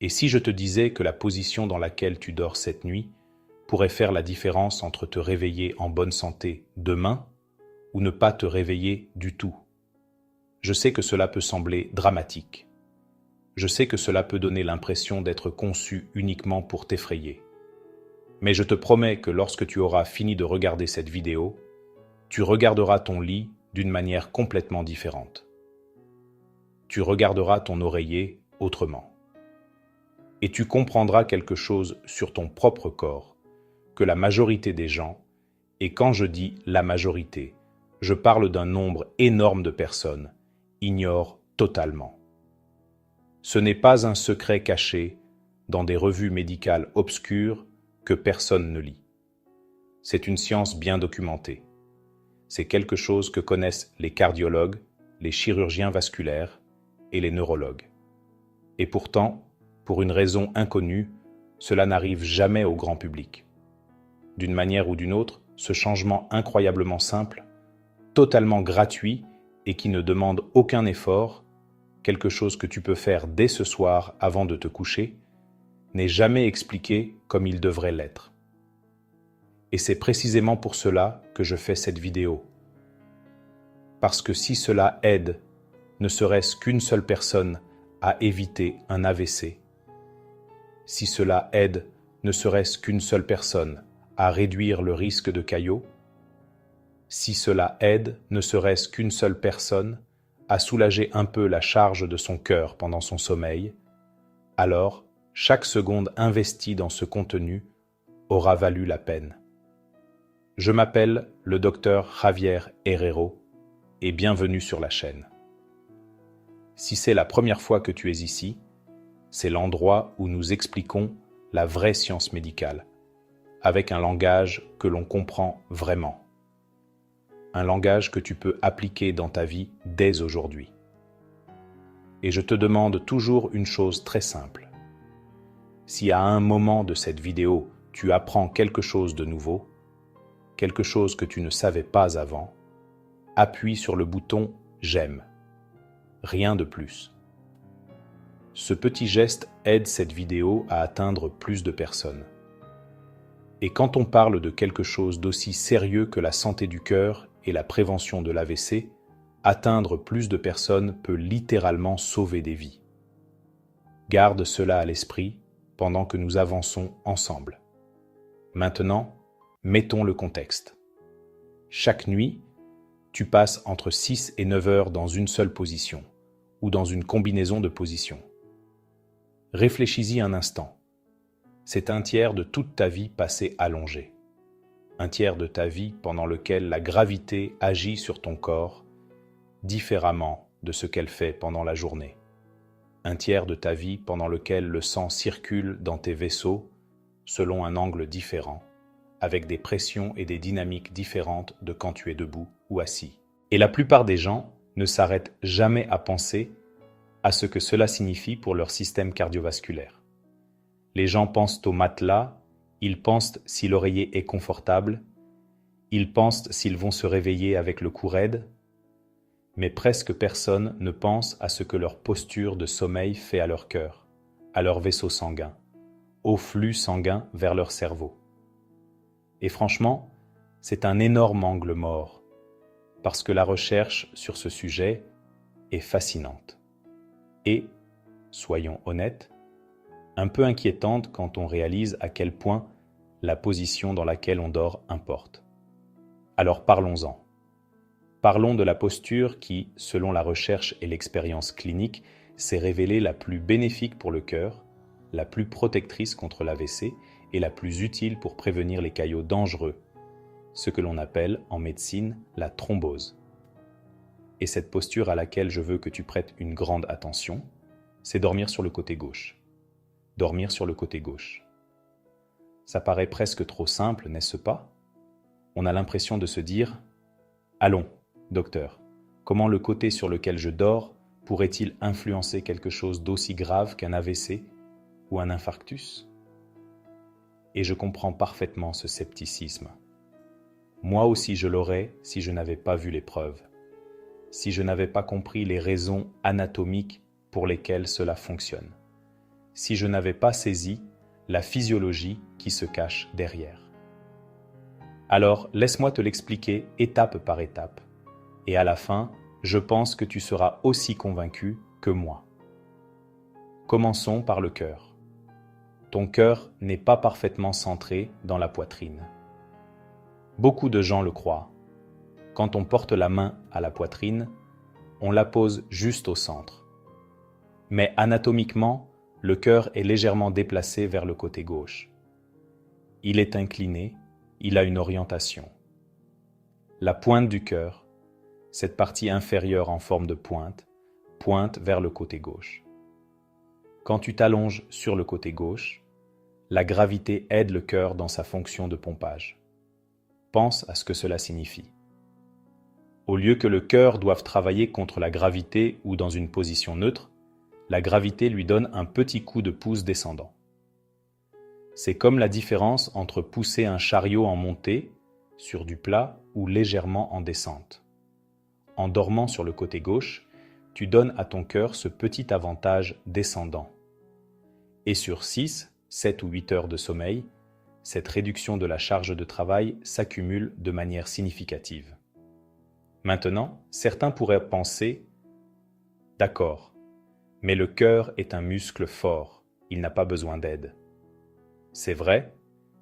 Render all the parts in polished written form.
Et si je te disais que la position dans laquelle tu dors cette nuit pourrait faire la différence entre te réveiller en bonne santé demain ou ne pas te réveiller du tout? Je sais que cela peut sembler dramatique. Je sais que cela peut donner l'impression d'être conçu uniquement pour t'effrayer. Mais je te promets que lorsque tu auras fini de regarder cette vidéo, tu regarderas ton lit d'une manière complètement différente. Tu regarderas ton oreiller autrement. Et tu comprendras quelque chose sur ton propre corps, que la majorité des gens, et quand je dis la majorité, je parle d'un nombre énorme de personnes, ignorent totalement. Ce n'est pas un secret caché dans des revues médicales obscures que personne ne lit. C'est une science bien documentée. C'est quelque chose que connaissent les cardiologues, les chirurgiens vasculaires et les neurologues. Et pourtant, pour une raison inconnue, cela n'arrive jamais au grand public. D'une manière ou d'une autre, ce changement incroyablement simple, totalement gratuit et qui ne demande aucun effort, quelque chose que tu peux faire dès ce soir avant de te coucher, n'est jamais expliqué comme il devrait l'être. Et c'est précisément pour cela que je fais cette vidéo. Parce que si cela aide, ne serait-ce qu'une seule personne à éviter un AVC, si cela aide, ne serait-ce qu'une seule personne à réduire le risque de caillot, si cela aide, ne serait-ce qu'une seule personne à soulager un peu la charge de son cœur pendant son sommeil, alors chaque seconde investie dans ce contenu aura valu la peine. Je m'appelle le docteur Javier Herrero et bienvenue sur la chaîne. Si c'est la première fois que tu es ici, c'est l'endroit où nous expliquons la vraie science médicale, avec un langage que l'on comprend vraiment. Un langage que tu peux appliquer dans ta vie dès aujourd'hui. Et je te demande toujours une chose très simple. Si à un moment de cette vidéo, tu apprends quelque chose de nouveau, quelque chose que tu ne savais pas avant, appuie sur le bouton « J'aime ». Rien de plus. Ce petit geste aide cette vidéo à atteindre plus de personnes. Et quand on parle de quelque chose d'aussi sérieux que la santé du cœur et la prévention de l'AVC, atteindre plus de personnes peut littéralement sauver des vies. Garde cela à l'esprit pendant que nous avançons ensemble. Maintenant, mettons le contexte. Chaque nuit, tu passes entre 6 et 9 heures dans une seule position, ou dans une combinaison de positions. Réfléchis-y un instant. C'est un tiers de toute ta vie passée allongée. Un tiers de ta vie pendant lequel la gravité agit sur ton corps différemment de ce qu'elle fait pendant la journée. Un tiers de ta vie pendant lequel le sang circule dans tes vaisseaux selon un angle différent, avec des pressions et des dynamiques différentes de quand tu es debout ou assis. Et la plupart des gens ne s'arrêtent jamais à penser à ce que cela signifie pour leur système cardiovasculaire. Les gens pensent au matelas, ils pensent si l'oreiller est confortable, ils pensent s'ils vont se réveiller avec le cou raide, mais presque personne ne pense à ce que leur posture de sommeil fait à leur cœur, à leur vaisseau sanguin, au flux sanguin vers leur cerveau. Et franchement, c'est un énorme angle mort, parce que la recherche sur ce sujet est fascinante. Et, soyons honnêtes, un peu inquiétante quand on réalise à quel point la position dans laquelle on dort importe. Alors parlons-en. Parlons de la posture qui, selon la recherche et l'expérience clinique, s'est révélée la plus bénéfique pour le cœur, la plus protectrice contre l'AVC et la plus utile pour prévenir les caillots dangereux, ce que l'on appelle en médecine la thrombose. Et cette posture à laquelle je veux que tu prêtes une grande attention, c'est dormir sur le côté gauche. Dormir sur le côté gauche. Ça paraît presque trop simple, n'est-ce pas? On a l'impression de se dire « Allons, docteur, comment le côté sur lequel je dors pourrait-il influencer quelque chose d'aussi grave qu'un AVC ou un infarctus ?» Et je comprends parfaitement ce scepticisme. Moi aussi je l'aurais si je n'avais pas vu les preuves, si je n'avais pas compris les raisons anatomiques pour lesquelles cela fonctionne, si je n'avais pas saisi la physiologie qui se cache derrière. Alors, laisse-moi te l'expliquer étape par étape, et à la fin, je pense que tu seras aussi convaincu que moi. Commençons par le cœur. Ton cœur n'est pas parfaitement centré dans la poitrine. Beaucoup de gens le croient. Quand on porte la main à la poitrine, on la pose juste au centre. Mais anatomiquement, le cœur est légèrement déplacé vers le côté gauche. Il est incliné, il a une orientation. La pointe du cœur, cette partie inférieure en forme de pointe, pointe vers le côté gauche. Quand tu t'allonges sur le côté gauche, la gravité aide le cœur dans sa fonction de pompage. Pense à ce que cela signifie. Au lieu que le cœur doive travailler contre la gravité ou dans une position neutre, la gravité lui donne un petit coup de pouce descendant. C'est comme la différence entre pousser un chariot en montée, sur du plat ou légèrement en descente. En dormant sur le côté gauche, tu donnes à ton cœur ce petit avantage descendant. Et sur 6, 7 ou 8 heures de sommeil, cette réduction de la charge de travail s'accumule de manière significative. Maintenant, certains pourraient penser « D'accord, mais le cœur est un muscle fort, il n'a pas besoin d'aide. » C'est vrai,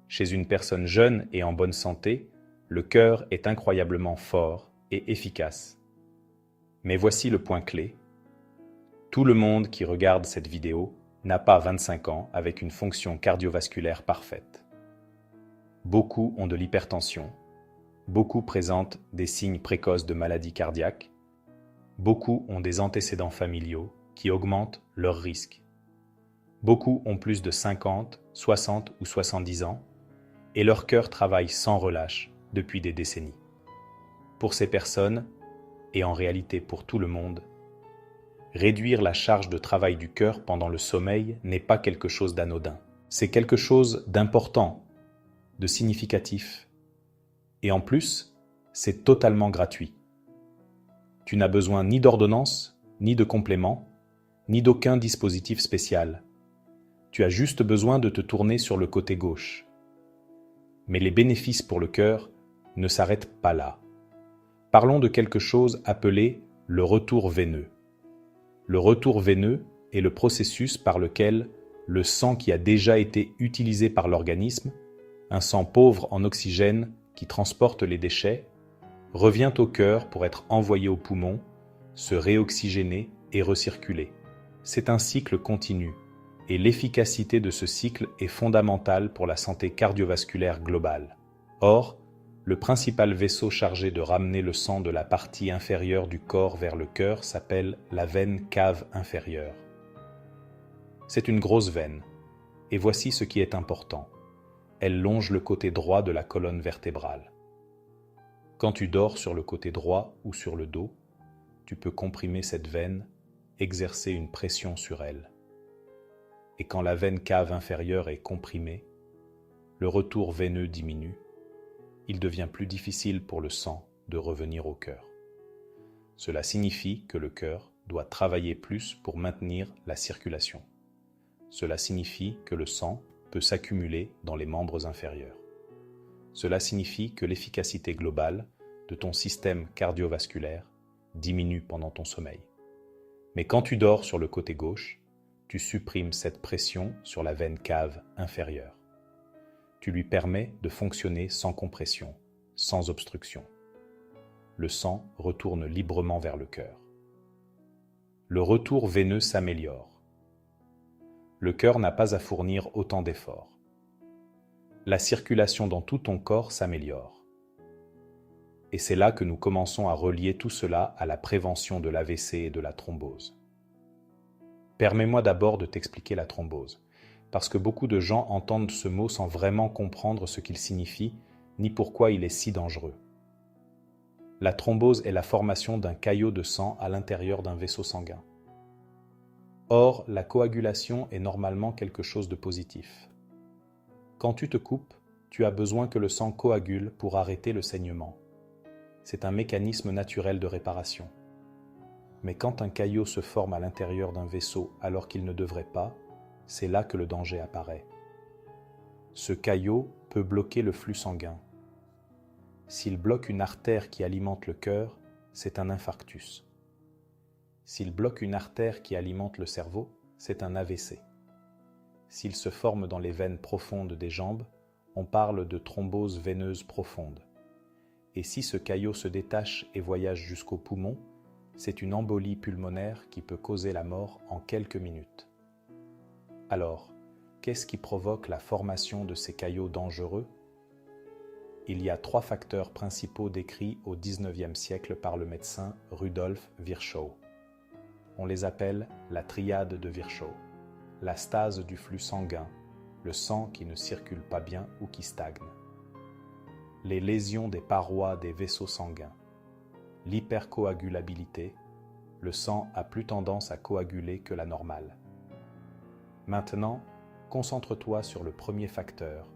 chez une personne jeune et en bonne santé, le cœur est incroyablement fort et efficace. Mais voici le point clé. Tout le monde qui regarde cette vidéo n'a pas 25 ans avec une fonction cardiovasculaire parfaite. Beaucoup ont de l'hypertension, beaucoup présentent des signes précoces de maladies cardiaques, beaucoup ont des antécédents familiaux qui augmentent leur risque. Beaucoup ont plus de 50, 60 ou 70 ans et leur cœur travaille sans relâche depuis des décennies. Pour ces personnes, et en réalité pour tout le monde, réduire la charge de travail du cœur pendant le sommeil n'est pas quelque chose d'anodin. C'est quelque chose d'important, de significatif. Et en plus, c'est totalement gratuit. Tu n'as besoin ni d'ordonnance, ni de complément, ni d'aucun dispositif spécial. Tu as juste besoin de te tourner sur le côté gauche. Mais les bénéfices pour le cœur ne s'arrêtent pas là. Parlons de quelque chose appelé le retour veineux. Le retour veineux est le processus par lequel le sang qui a déjà été utilisé par l'organisme, un sang pauvre en oxygène qui transporte les déchets, revient au cœur pour être envoyé aux poumons, se réoxygéner et recirculer. C'est un cycle continu, et l'efficacité de ce cycle est fondamentale pour la santé cardiovasculaire globale. Or, le principal vaisseau chargé de ramener le sang de la partie inférieure du corps vers le cœur s'appelle la veine cave inférieure. C'est une grosse veine, et voici ce qui est important. Elle longe le côté droit de la colonne vertébrale. Quand tu dors sur le côté droit ou sur le dos, tu peux comprimer cette veine, exercer une pression sur elle. Et quand la veine cave inférieure est comprimée, le retour veineux diminue, il devient plus difficile pour le sang de revenir au cœur. Cela signifie que le cœur doit travailler plus pour maintenir la circulation. Cela signifie que le sang peut s'accumuler dans les membres inférieurs. Cela signifie que l'efficacité globale de ton système cardiovasculaire diminue pendant ton sommeil. Mais quand tu dors sur le côté gauche, tu supprimes cette pression sur la veine cave inférieure. Tu lui permets de fonctionner sans compression, sans obstruction. Le sang retourne librement vers le cœur. Le retour veineux s'améliore. Le cœur n'a pas à fournir autant d'efforts. La circulation dans tout ton corps s'améliore. Et c'est là que nous commençons à relier tout cela à la prévention de l'AVC et de la thrombose. Permets-moi d'abord de t'expliquer la thrombose, parce que beaucoup de gens entendent ce mot sans vraiment comprendre ce qu'il signifie, ni pourquoi il est si dangereux. La thrombose est la formation d'un caillot de sang à l'intérieur d'un vaisseau sanguin. Or, la coagulation est normalement quelque chose de positif. Quand tu te coupes, tu as besoin que le sang coagule pour arrêter le saignement. C'est un mécanisme naturel de réparation. Mais quand un caillot se forme à l'intérieur d'un vaisseau alors qu'il ne devrait pas, c'est là que le danger apparaît. Ce caillot peut bloquer le flux sanguin. S'il bloque une artère qui alimente le cœur, c'est un infarctus. S'il bloque une artère qui alimente le cerveau, c'est un AVC. S'il se forme dans les veines profondes des jambes, on parle de thrombose veineuse profonde. Et si ce caillot se détache et voyage jusqu'au poumon, c'est une embolie pulmonaire qui peut causer la mort en quelques minutes. Alors, qu'est-ce qui provoque la formation de ces caillots dangereux? Il y a 3 facteurs principaux décrits au XIXe siècle par le médecin Rudolf Virchow. On les appelle la triade de Virchow. La stase du flux sanguin, le sang qui ne circule pas bien ou qui stagne. Les lésions des parois des vaisseaux sanguins. L'hypercoagulabilité, le sang a plus tendance à coaguler que la normale. Maintenant, concentre-toi sur le premier facteur,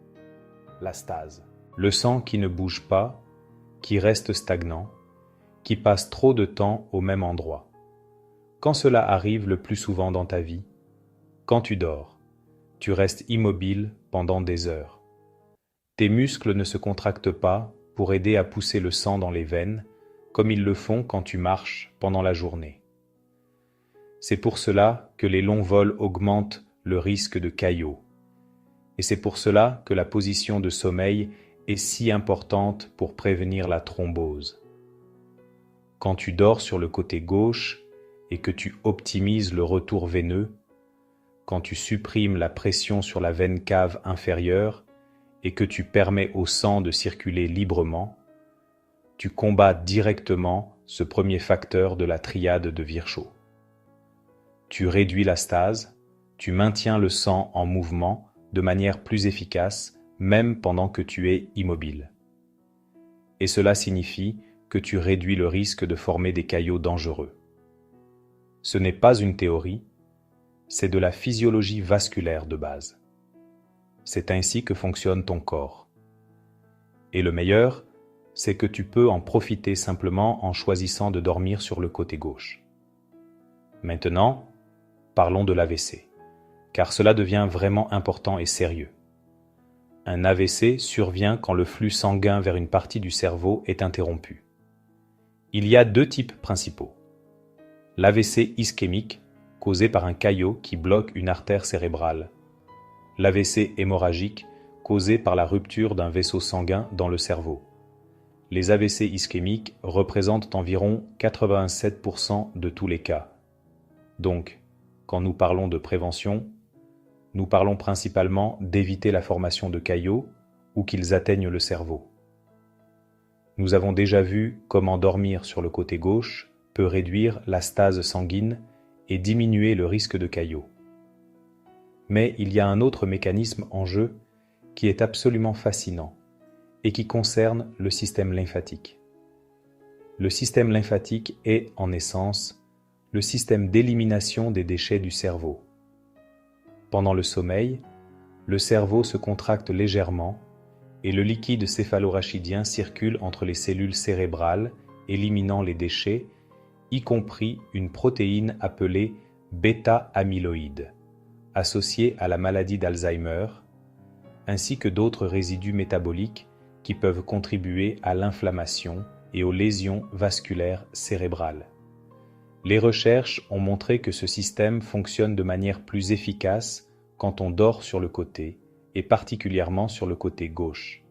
la stase. Le sang qui ne bouge pas, qui reste stagnant, qui passe trop de temps au même endroit. Quand cela arrive le plus souvent dans ta vie, quand tu dors, tu restes immobile pendant des heures. Tes muscles ne se contractent pas pour aider à pousser le sang dans les veines, comme ils le font quand tu marches pendant la journée. C'est pour cela que les longs vols augmentent le risque de caillots. Et c'est pour cela que la position de sommeil est si importante pour prévenir la thrombose. Quand tu dors sur le côté gauche et que tu optimises le retour veineux, quand tu supprimes la pression sur la veine cave inférieure et que tu permets au sang de circuler librement, tu combats directement ce premier facteur de la triade de Virchow. Tu réduis la stase, tu maintiens le sang en mouvement de manière plus efficace, même pendant que tu es immobile. Et cela signifie que tu réduis le risque de former des caillots dangereux. Ce n'est pas une théorie, c'est de la physiologie vasculaire de base. C'est ainsi que fonctionne ton corps. Et le meilleur, c'est que tu peux en profiter simplement en choisissant de dormir sur le côté gauche. Maintenant, parlons de l'AVC, car cela devient vraiment important et sérieux. Un AVC survient quand le flux sanguin vers une partie du cerveau est interrompu. Il y a 2 types principaux. L'AVC ischémique, causé par un caillot qui bloque une artère cérébrale. L'AVC hémorragique, causé par la rupture d'un vaisseau sanguin dans le cerveau. Les AVC ischémiques représentent environ 87% de tous les cas. Donc, quand nous parlons de prévention, nous parlons principalement d'éviter la formation de caillots ou qu'ils atteignent le cerveau. Nous avons déjà vu comment dormir sur le côté gauche peut réduire la stase sanguine et diminuer le risque de caillots. Mais il y a un autre mécanisme en jeu qui est absolument fascinant et qui concerne le système lymphatique. Le système lymphatique est, en essence, le système d'élimination des déchets du cerveau. Pendant le sommeil, le cerveau se contracte légèrement et le liquide céphalorachidien circule entre les cellules cérébrales, éliminant les déchets, y compris une protéine appelée bêta-amyloïde, associée à la maladie d'Alzheimer, ainsi que d'autres résidus métaboliques qui peuvent contribuer à l'inflammation et aux lésions vasculaires cérébrales. Les recherches ont montré que ce système fonctionne de manière plus efficace quand on dort sur le côté, et particulièrement sur le côté gauche.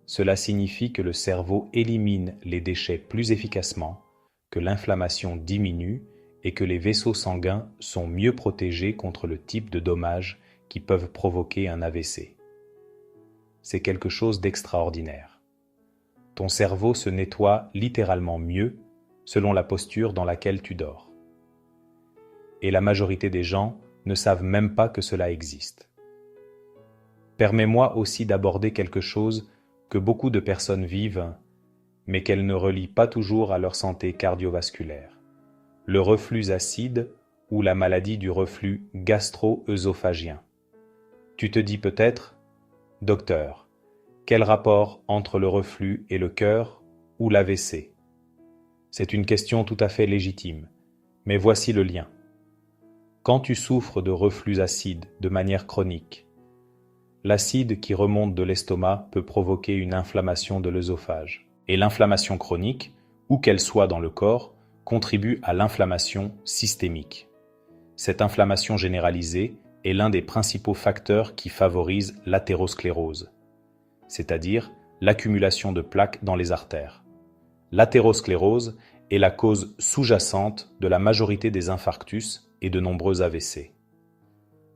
Cela signifie que le cerveau élimine les déchets plus efficacement, que l'inflammation diminue et que les vaisseaux sanguins sont mieux protégés contre le type de dommages qui peuvent provoquer un AVC. C'est quelque chose d'extraordinaire. Ton cerveau se nettoie littéralement mieux selon la posture dans laquelle tu dors. Et la majorité des gens ne savent même pas que cela existe. Permets-moi aussi d'aborder quelque chose que beaucoup de personnes vivent, mais qu'elles ne relient pas toujours à leur santé cardiovasculaire. Le reflux acide ou la maladie du reflux gastro-œsophagien. Tu te dis peut-être, « Docteur, quel rapport entre le reflux et le cœur ou l'AVC ?» C'est une question tout à fait légitime, mais voici le lien. Quand tu souffres de reflux acide de manière chronique, l'acide qui remonte de l'estomac peut provoquer une inflammation de l'œsophage. Et l'inflammation chronique, où qu'elle soit dans le corps, contribue à l'inflammation systémique. Cette inflammation généralisée est l'un des principaux facteurs qui favorise l'athérosclérose, c'est-à-dire l'accumulation de plaques dans les artères. L'athérosclérose est la cause sous-jacente de la majorité des infarctus et de nombreux AVC.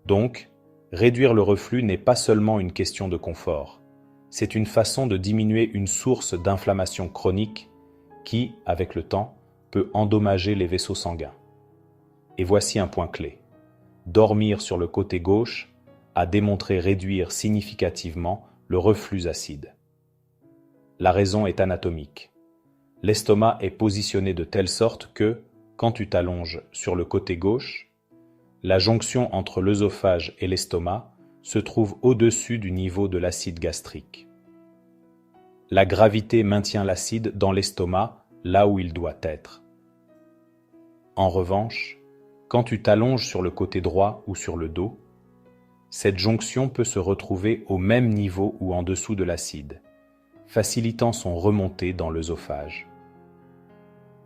Donc, réduire le reflux n'est pas seulement une question de confort, c'est une façon de diminuer une source d'inflammation chronique qui, avec le temps, peut endommager les vaisseaux sanguins. Et voici un point clé. Dormir sur le côté gauche a démontré réduire significativement le reflux acide. La raison est anatomique. L'estomac est positionné de telle sorte que, quand tu t'allonges sur le côté gauche, la jonction entre l'œsophage et l'estomac se trouve au-dessus du niveau de l'acide gastrique. La gravité maintient l'acide dans l'estomac là où il doit être. En revanche, quand tu t'allonges sur le côté droit ou sur le dos, cette jonction peut se retrouver au même niveau ou en dessous de l'acide, facilitant son remontée dans l'œsophage.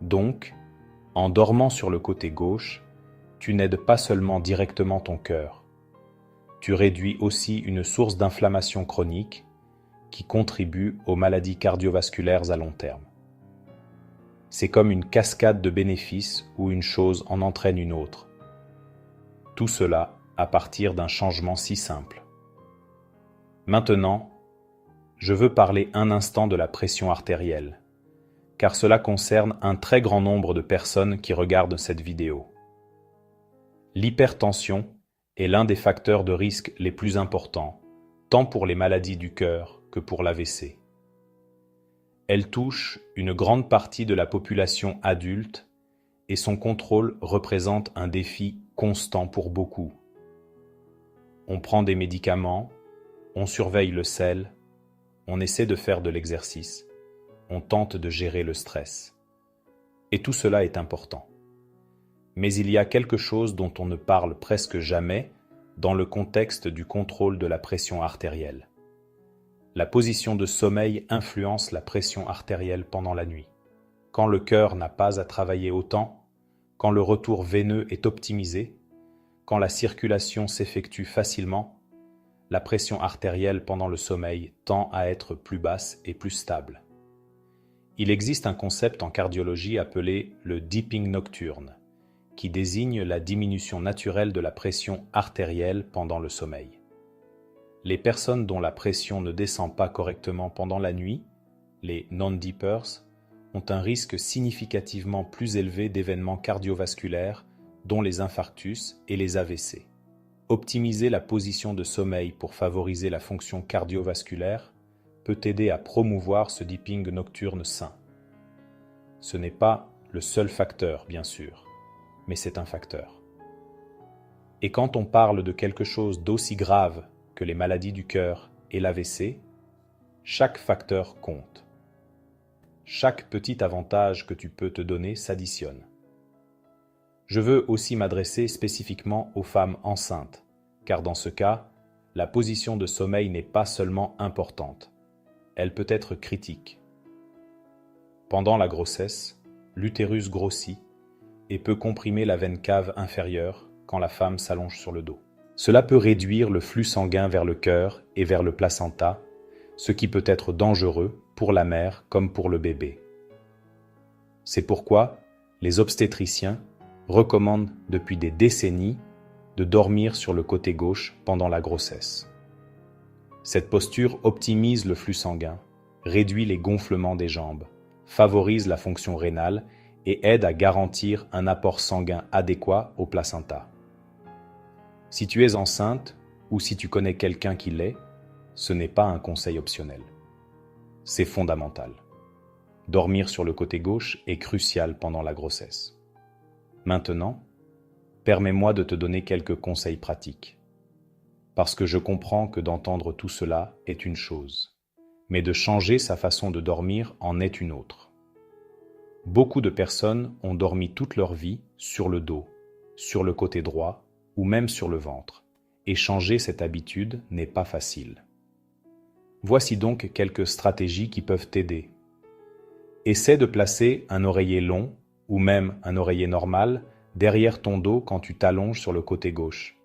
Donc, en dormant sur le côté gauche, tu n'aides pas seulement directement ton cœur, tu réduis aussi une source d'inflammation chronique qui contribue aux maladies cardiovasculaires à long terme. C'est comme une cascade de bénéfices où une chose en entraîne une autre. Tout cela à partir d'un changement si simple. Maintenant, je veux parler un instant de la pression artérielle, car cela concerne un très grand nombre de personnes qui regardent cette vidéo. L'hypertension est l'un des facteurs de risque les plus importants, tant pour les maladies du cœur que pour l'AVC. Elle touche une grande partie de la population adulte et son contrôle représente un défi constant pour beaucoup. On prend des médicaments, on surveille le sel, on essaie de faire de l'exercice, on tente de gérer le stress. Et tout cela est important. Mais il y a quelque chose dont on ne parle presque jamais dans le contexte du contrôle de la pression artérielle. La position de sommeil influence la pression artérielle pendant la nuit. Quand le cœur n'a pas à travailler autant, quand le retour veineux est optimisé, quand la circulation s'effectue facilement, la pression artérielle pendant le sommeil tend à être plus basse et plus stable. Il existe un concept en cardiologie appelé le dipping nocturne, qui désigne la diminution naturelle de la pression artérielle pendant le sommeil. Les personnes dont la pression ne descend pas correctement pendant la nuit, les non-dippers, ont un risque significativement plus élevé d'événements cardiovasculaires, dont les infarctus et les AVC. Optimiser la position de sommeil pour favoriser la fonction cardiovasculaire peut aider à promouvoir ce dipping nocturne sain. Ce n'est pas le seul facteur, bien sûr, mais c'est un facteur. Et quand on parle de quelque chose d'aussi grave que les maladies du cœur et l'AVC, chaque facteur compte. Chaque petit avantage que tu peux te donner s'additionne. Je veux aussi m'adresser spécifiquement aux femmes enceintes, car dans ce cas, la position de sommeil n'est pas seulement importante, elle peut être critique. Pendant la grossesse, l'utérus grossit et peut comprimer la veine cave inférieure quand la femme s'allonge sur le dos. Cela peut réduire le flux sanguin vers le cœur et vers le placenta, ce qui peut être dangereux pour la mère comme pour le bébé. C'est pourquoi les obstétriciens recommandent depuis des décennies de dormir sur le côté gauche pendant la grossesse. Cette posture optimise le flux sanguin, réduit les gonflements des jambes, favorise la fonction rénale et aide à garantir un apport sanguin adéquat au placenta. Si tu es enceinte ou si tu connais quelqu'un qui l'est, ce n'est pas un conseil optionnel. C'est fondamental. Dormir sur le côté gauche est crucial pendant la grossesse. Maintenant, permets-moi de te donner quelques conseils pratiques. Parce que je comprends que d'entendre tout cela est une chose, mais de changer sa façon de dormir en est une autre. Beaucoup de personnes ont dormi toute leur vie sur le dos, sur le côté droit ou même sur le ventre, et changer cette habitude n'est pas facile. Voici donc quelques stratégies qui peuvent t'aider. Essaie de placer un oreiller long, ou même un oreiller normal, derrière ton dos quand tu t'allonges sur le côté gauche.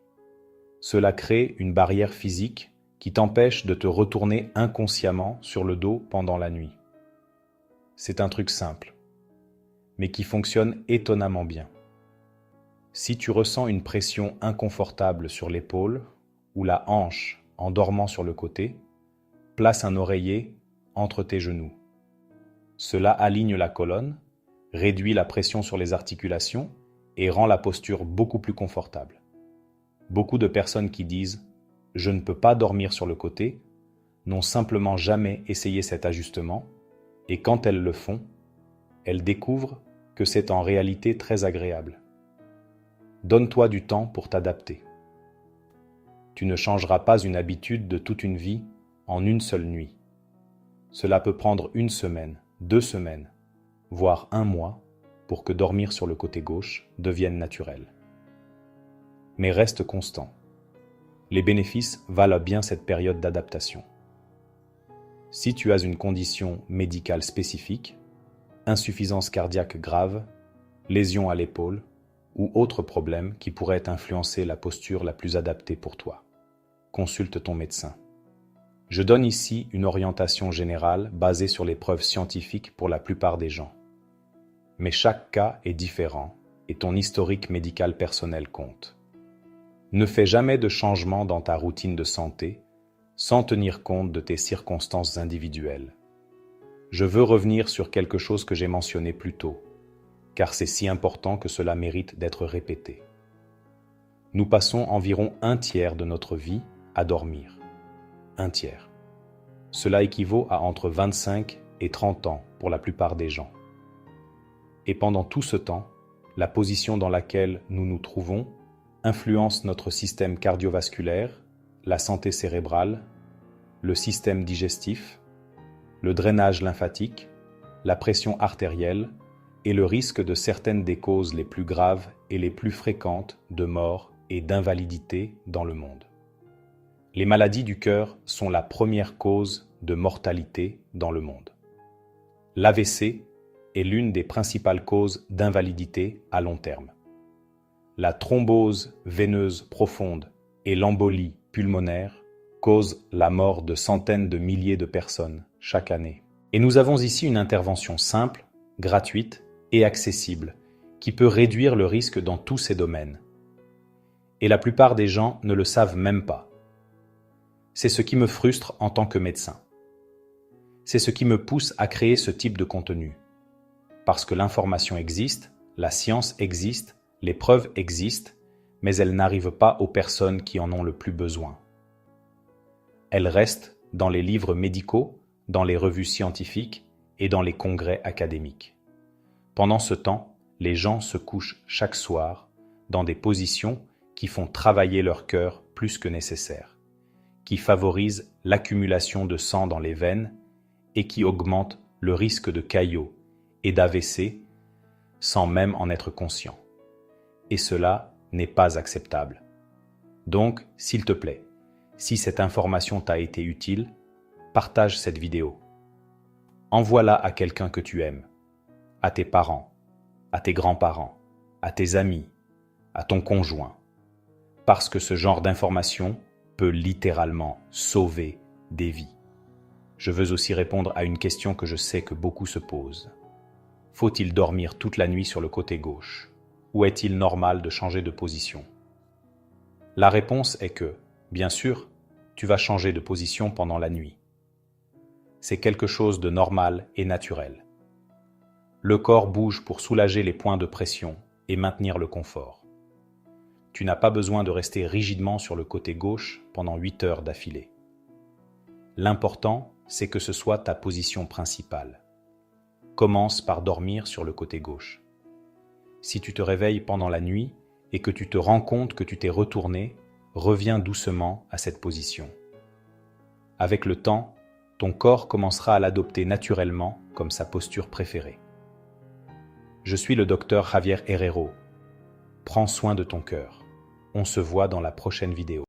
Cela crée une barrière physique qui t'empêche de te retourner inconsciemment sur le dos pendant la nuit. C'est un truc simple, mais qui fonctionne étonnamment bien. Si tu ressens une pression inconfortable sur l'épaule ou la hanche en dormant sur le côté, place un oreiller entre tes genoux. Cela aligne la colonne, réduit la pression sur les articulations et rend la posture beaucoup plus confortable. Beaucoup de personnes qui disent « je ne peux pas dormir sur le côté » n'ont simplement jamais essayé cet ajustement et quand elles le font, elles découvrent que c'est en réalité très agréable. Donne-toi du temps pour t'adapter. Tu ne changeras pas une habitude de toute une vie en une seule nuit. Cela peut prendre 1 semaine, 2 semaines, voire 1 mois pour que dormir sur le côté gauche devienne naturel. Mais reste constant. Les bénéfices valent bien cette période d'adaptation. Si tu as une condition médicale spécifique, insuffisance cardiaque grave, lésion à l'épaule ou autre problème qui pourrait influencer la posture la plus adaptée pour toi, consulte ton médecin. Je donne ici une orientation générale basée sur les preuves scientifiques pour la plupart des gens. Mais chaque cas est différent et ton historique médical personnel compte. Ne fais jamais de changement dans ta routine de santé sans tenir compte de tes circonstances individuelles. Je veux revenir sur quelque chose que j'ai mentionné plus tôt, car c'est si important que cela mérite d'être répété. Nous passons environ 1/3 de notre vie à dormir. 1/3. Cela équivaut à entre 25 et 30 ans pour la plupart des gens. Et pendant tout ce temps, la position dans laquelle nous nous trouvons influence notre système cardiovasculaire, la santé cérébrale, le système digestif, le drainage lymphatique, la pression artérielle et le risque de certaines des causes les plus graves et les plus fréquentes de mort et d'invalidité dans le monde. Les maladies du cœur sont la première cause de mortalité dans le monde. L'AVC est l'une des principales causes d'invalidité à long terme. La thrombose veineuse profonde et l'embolie pulmonaire causent la mort de centaines de milliers de personnes chaque année. Et nous avons ici une intervention simple, gratuite et accessible qui peut réduire le risque dans tous ces domaines. Et la plupart des gens ne le savent même pas. C'est ce qui me frustre en tant que médecin. C'est ce qui me pousse à créer ce type de contenu. Parce que l'information existe, la science existe, les preuves existent, mais elles n'arrivent pas aux personnes qui en ont le plus besoin. Elles restent dans les livres médicaux, dans les revues scientifiques et dans les congrès académiques. Pendant ce temps, les gens se couchent chaque soir dans des positions qui font travailler leur cœur plus que nécessaire, qui favorisent l'accumulation de sang dans les veines et qui augmentent le risque de caillots et d'AVC sans même en être conscient. Et cela n'est pas acceptable. Donc, s'il te plaît, si cette information t'a été utile, partage cette vidéo. Envoie-la à quelqu'un que tu aimes, à tes parents, à tes grands-parents, à tes amis, à ton conjoint. Parce que ce genre d'information peut littéralement sauver des vies. Je veux aussi répondre à une question que je sais que beaucoup se posent. Faut-il dormir toute la nuit sur le côté gauche? Ou est-il normal de changer de position? La réponse est que, bien sûr, tu vas changer de position pendant la nuit. C'est quelque chose de normal et naturel. Le corps bouge pour soulager les points de pression et maintenir le confort. Tu n'as pas besoin de rester rigidement sur le côté gauche pendant 8 heures d'affilée. L'important, c'est que ce soit ta position principale. Commence par dormir sur le côté gauche. Si tu te réveilles pendant la nuit et que tu te rends compte que tu t'es retourné, reviens doucement à cette position. Avec le temps, ton corps commencera à l'adopter naturellement comme sa posture préférée. Je suis le docteur Javier Herrero. Prends soin de ton cœur. On se voit dans la prochaine vidéo.